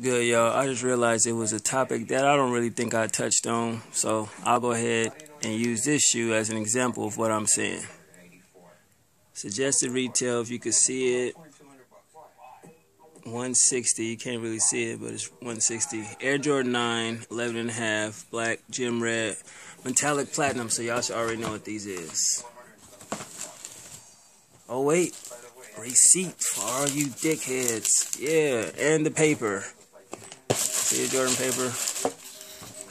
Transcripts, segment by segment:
Good, y'all. I just realized it was a topic that I don't really think I touched on, so I'll go ahead and use this shoe as an example of what I'm saying. Suggested retail, if you could see it, 160. You can't really see it, but it's 160. Air Jordan 9, 11 and a half, black, gem red, metallic platinum, so y'all should already know what these is. Oh, wait. Receipt for all you dickheads. Yeah, and the paper. See the Jordan paper?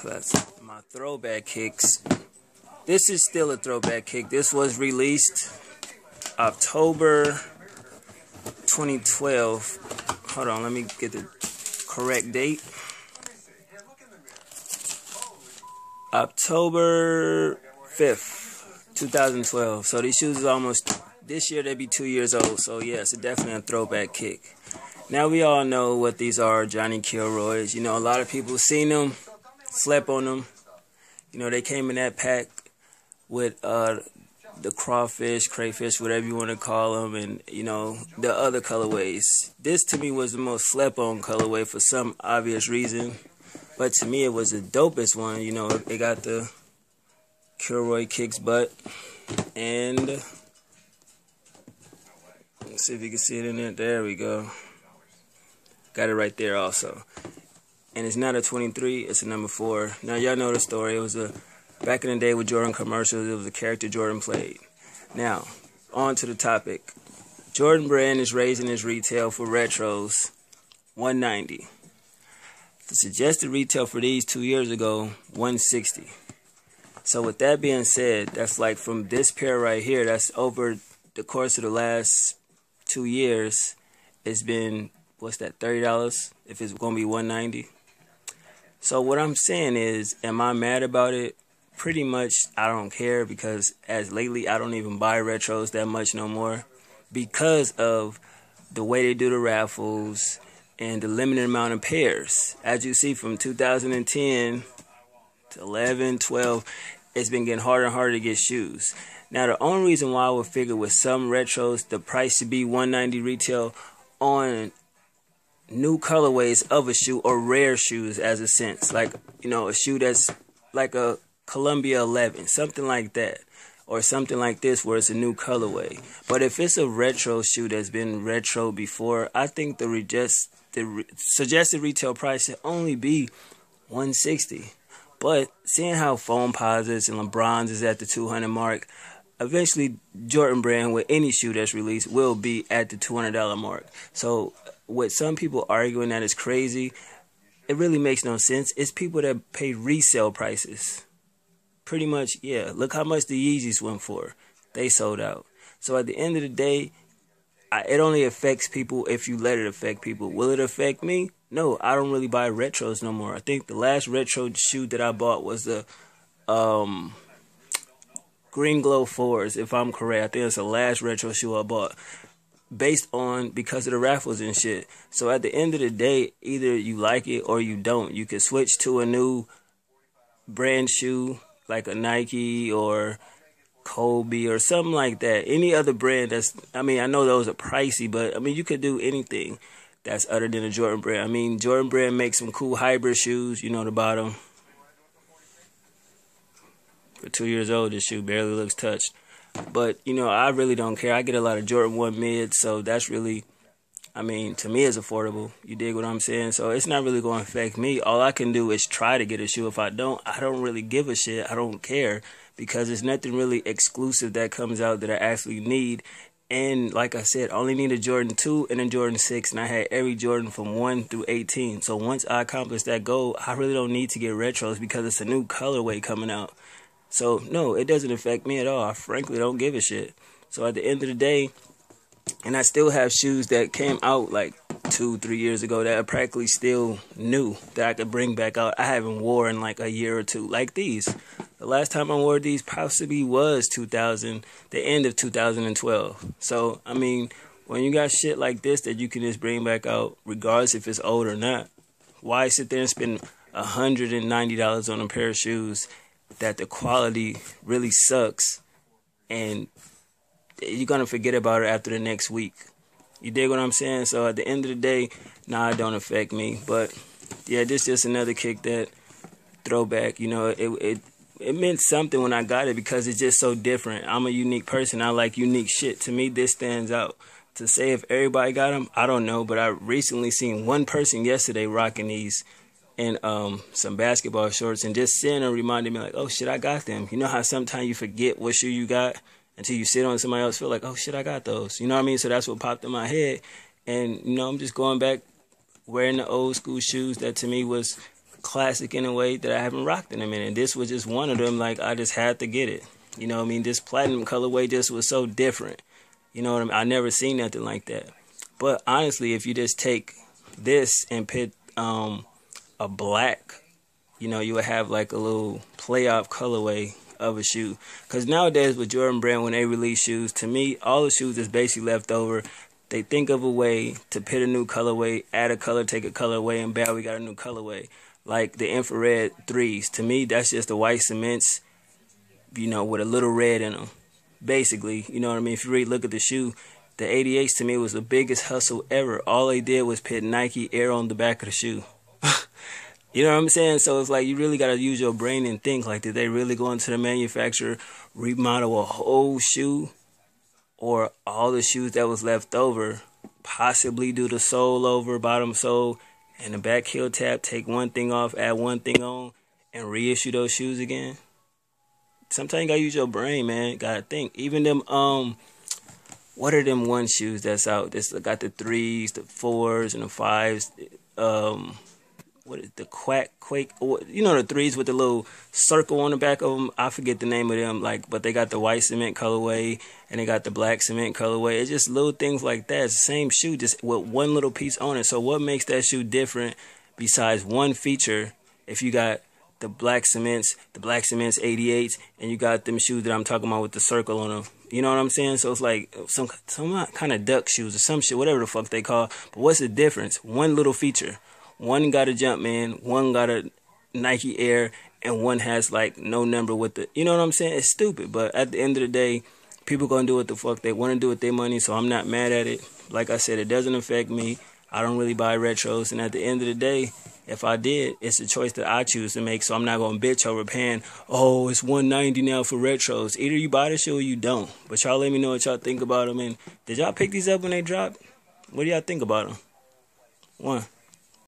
That's my throwback kicks. This is still a throwback kick. This was released October 2012. Hold on, let me get the correct date. October 5th, 2012. So these shoes is almost, this year they'd be 2 years old. So yeah, it's definitely a throwback kick. Now we all know what these are, Johnny Kilroys. You know, a lot of people seen them, slept on them. You know, they came in that pack with the crawfish, crayfish, whatever you want to call them, and, you know, the other colorways. This, to me, was the most slept on colorway for some obvious reason. But to me, it was the dopest one. You know, it got the Kilroy kicks butt. And let's see if you can see it in there. There we go. Got it right there also. And it's not a 23, it's a number 4. Now, y'all know the story. It was back in the day with Jordan commercials, it was a character Jordan played. Now, on to the topic. Jordan Brand is raising its retail for retros, $190. The suggested retail for these 2 years ago, $160. So with that being said, that's like from this pair right here, that's over the course of the last 2 years, it's been, what's that, $30 if it's going to be $190. So what I'm saying is, am I mad about it? Pretty much I don't care, because as lately I don't even buy retros that much no more because of the way they do the raffles and the limited amount of pairs. As you see, from 2010 to 11, 12, it's been getting harder and harder to get shoes. Now the only reason why I would figure with some retros the price should be $190 retail on new colorways of a shoe or rare shoes, as a sense, like, you know, a shoe that's like a Columbia 11, something like that, or something like this where it's a new colorway. But if it's a retro shoe that's been retro before, I think the suggested retail price should only be $160. But seeing how Foamposites and LeBrons is at the 200 mark, eventually Jordan Brand with any shoe that's released will be at the $200 mark. So with some people arguing that it's crazy, it really makes no sense. It's people that pay resale prices. Pretty much, yeah. Look how much the Yeezys went for. They sold out. So at the end of the day, it only affects people if you let it affect people. Will it affect me? No, I don't really buy retros no more. I think the last retro shoe that I bought was the Green Glow 4s, if I'm correct. I think it's the last retro shoe I bought, because of the raffles and shit. So at the end of the day, either you like it or you don't. You can switch to a new brand shoe like a Nike or Kobe or something like that. Any other brand that's, I mean, I know those are pricey, but I mean, you could do anything that's other than a Jordan Brand. I mean, Jordan Brand makes some cool hybrid shoes, you know, the bottom. For 2 years old, this shoe barely looks touched. But, you know, I really don't care. I get a lot of Jordan 1 mids, so that's really, I mean, to me, it's affordable. You dig what I'm saying? So it's not really going to affect me. All I can do is try to get a shoe. If I don't really give a shit. I don't care, because there's nothing really exclusive that comes out that I actually need. And like I said, I only need a Jordan 2 and a Jordan 6, and I had every Jordan from 1 through 18. So once I accomplish that goal, I really don't need to get retros because it's a new colorway coming out. So, no, it doesn't affect me at all. I frankly don't give a shit. So at the end of the day, and I still have shoes that came out like 2-3 years ago that are practically still new that I could bring back out. I haven't worn in like a year or two, like these. The last time I wore these possibly was the end of 2012. So, I mean, when you got shit like this that you can just bring back out, regardless if it's old or not, why sit there and spend $190 on a pair of shoes that the quality really sucks and you're going to forget about it after the next week? You dig what I'm saying? So at the end of the day, nah, it don't affect me. But yeah, this just another kick that throwback. You know, it meant something when I got it because it's just so different. I'm a unique person. I like unique shit. To me, this stands out. To say if everybody got them, I don't know. But I recently seen one person yesterday rocking these in some basketball shorts, and just seeing them reminded me like, oh shit, I got them. You know how sometimes you forget what shoe you got until you sit on somebody else, feel like, oh shit, I got those. You know what I mean? So that's what popped in my head. And, you know, I'm just going back wearing the old school shoes that to me was classic in a way that I haven't rocked in a minute. And this was just one of them. Like, I just had to get it. You know what I mean? This platinum colorway just was so different. You know what I mean? I never seen nothing like that. But honestly, if you just take this and put a black, you know, you would have like a little playoff colorway of a shoe. Because nowadays with Jordan Brand, when they release shoes, to me, all the shoes is basically left over. They think of a way to put a new colorway, add a color, take a color away, and bam, we got a new colorway. Like the infrared 3s. To me, that's just the white cements, you know, with a little red in them. Basically, you know what I mean? If you really look at the shoe, the 88s to me was the biggest hustle ever. All they did was put Nike Air on the back of the shoe. You know what I'm saying? So it's like you really got to use your brain and think, like, did they really go into the manufacturer, remodel a whole shoe? Or all the shoes that was left over, possibly do the sole over, bottom sole, and the back heel tab, take one thing off, add one thing on, and reissue those shoes again? Sometimes you got to use your brain, man. Got to think. Even them, what are them one shoes that's out? That's got the 3s, the 4s, and the 5s. What is the Quake? You know, the 3s with the little circle on the back of them. I forget the name of them. Like, but they got the white cement colorway and they got the black cement colorway. It's just little things like that. It's the same shoe, just with one little piece on it. So what makes that shoe different besides one feature? If you got the black cements 88s, and you got them shoes that I'm talking about with the circle on them. You know what I'm saying? So it's like some kind of duck shoes or some shit, whatever the fuck they call. But what's the difference? One little feature. One got a Jumpman, one got a Nike Air, and one has like no number with the, you know what I'm saying? It's stupid, but at the end of the day, people gonna do what the fuck they want to do with their money, so I'm not mad at it. Like I said, it doesn't affect me. I don't really buy retros, and at the end of the day, if I did, it's a choice that I choose to make, so I'm not gonna bitch over paying, oh, it's $190 now for retros. Either you buy the shoe or you don't. But y'all let me know what y'all think about them, and did y'all pick these up when they dropped? What do y'all think about them? One.